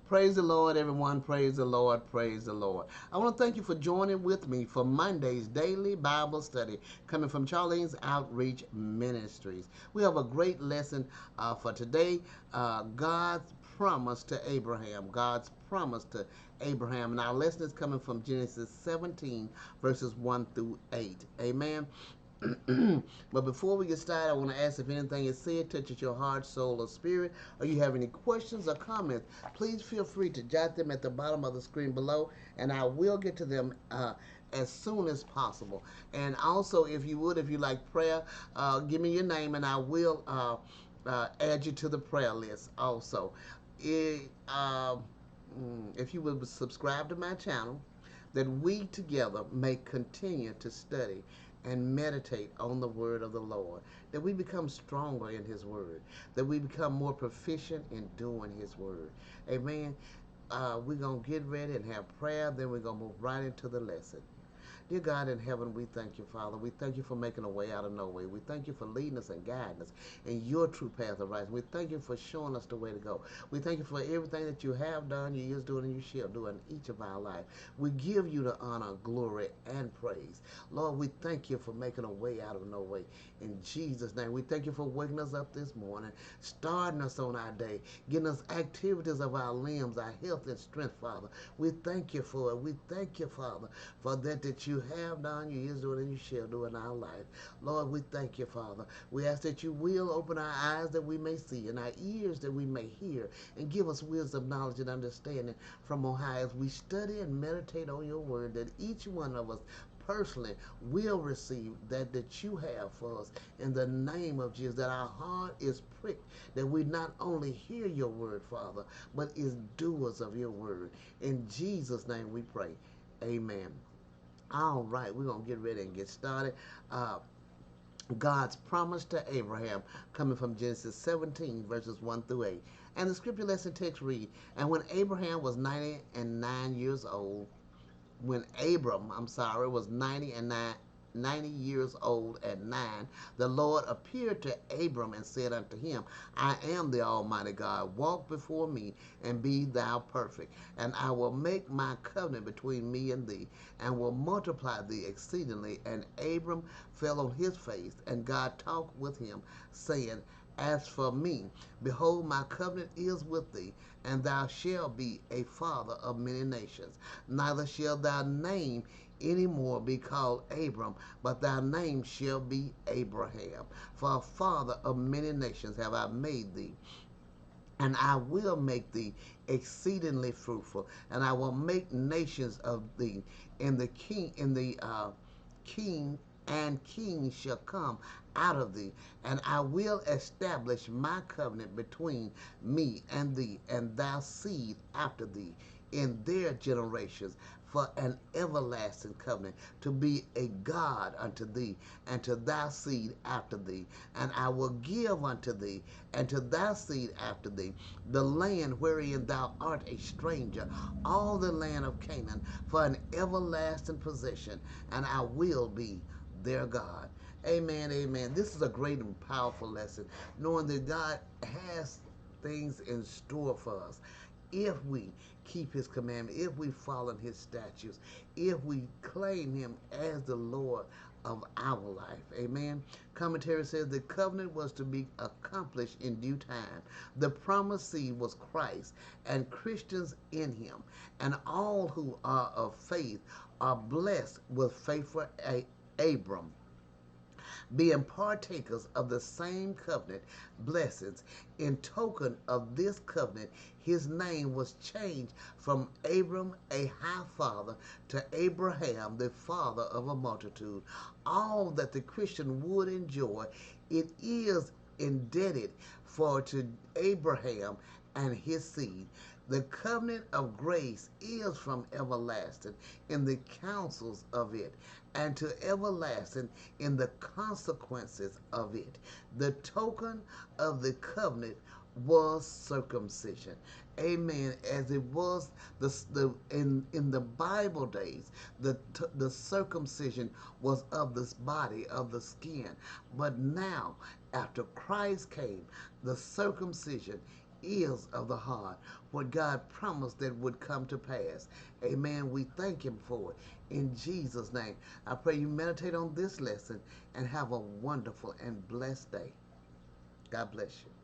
Praise the Lord, everyone. Praise the Lord. Praise the Lord. I want to thank you for joining with me for Monday's daily Bible study coming from Charlene's Outreach Ministries. We have a great lesson for today. God's promise to Abraham. God's promise to Abraham. And our lesson is coming from Genesis 17, verses 1 through 8. Amen. But before we get started, I want to ask if anything is said touches your heart, soul, or spirit, or you have any questions or comments, please feel free to jot them at the bottom of the screen below, and I will get to them as soon as possible. And also, if you would, if you like prayer, give me your name, and I will add you to the prayer list also. It, if you would subscribe to my channel, that we together may continue to study and meditate on the word of the Lord, that we become stronger in his word, that we become more proficient in doing his word. Amen. We're going to get ready and have prayer, then we're going to move right into the lesson. Dear God in heaven, we thank you, Father. We thank you for making a way out of no way. We thank you for leading us and guiding us in your true path of righteousness. We thank you for showing us the way to go. We thank you for everything that you have done, you is doing, and you shall do in each of our lives. We give you the honor, glory, and praise. Lord, we thank you for making a way out of no way. In Jesus' name, we thank you for waking us up this morning, starting us on our day, getting us activities of our limbs, our health and strength, Father. We thank you for it. We thank you, Father, for that you have done, you is doing, and you shall do in our life. Lord, we thank you, Father. We ask that you will open our eyes that we may see and our ears that we may hear, and give us wisdom, knowledge, and understanding from on high as we study and meditate on your word, that each one of us personally will receive that you have for us in the name of Jesus, that our heart is pricked, that we not only hear your word, Father, but is doers of your word. In Jesus' name we pray. Amen. All right, we're going to get ready and get started. Uh, God's promise to Abraham, coming from Genesis 17, verses 1 through 8. And the scripture lesson text read, and when Abraham was 99 years old, when Abram, was 90 years old at 9, the Lord appeared to Abram and said unto him, I am the Almighty God. Walk before me and be thou perfect. And I will make my covenant between me and thee, and will multiply thee exceedingly. And Abram fell on his face, and God talked with him, saying, as for me, behold, my covenant is with thee, and thou shalt be a father of many nations. Neither shall thy name any more be called Abram, but thy name shall be Abraham. For a father of many nations have I made thee, and I will make thee exceedingly fruitful, and I will make nations of thee, and king and kings shall come out of thee, and I will establish my covenant between me and thee and thy seed after thee in their generations, for an everlasting covenant, to be a God unto thee and to thy seed after thee. And I will give unto thee and to thy seed after thee the land wherein thou art a stranger, all the land of Canaan, for an everlasting possession, and I will be their God. Amen, amen. This is a great and powerful lesson, knowing that God has things in store for us if we keep his commandment, if we follow his statutes, if we claim him as the Lord of our life. Amen. Commentary says the covenant was to be accomplished in due time. The promised seed was Christ and Christians in him, and all who are of faith are blessed with faithful Abram, being partakers of the same covenant blessings. In token of this covenant, his name was changed from Abram, a high father, to Abraham, the father of a multitude. All that the Christian would enjoy, it is indebted for to Abraham and his seed. The covenant of grace is from everlasting in the counsels of it, and to everlasting in the consequences of it. The token of the covenant was circumcision. Amen. As it was in the Bible days, the circumcision was of this body, of the skin. But now, after Christ came, the circumcision ears of the heart, what God promised that would come to pass. Amen. We thank Him for it. In Jesus' name, I pray you meditate on this lesson and have a wonderful and blessed day. God bless you.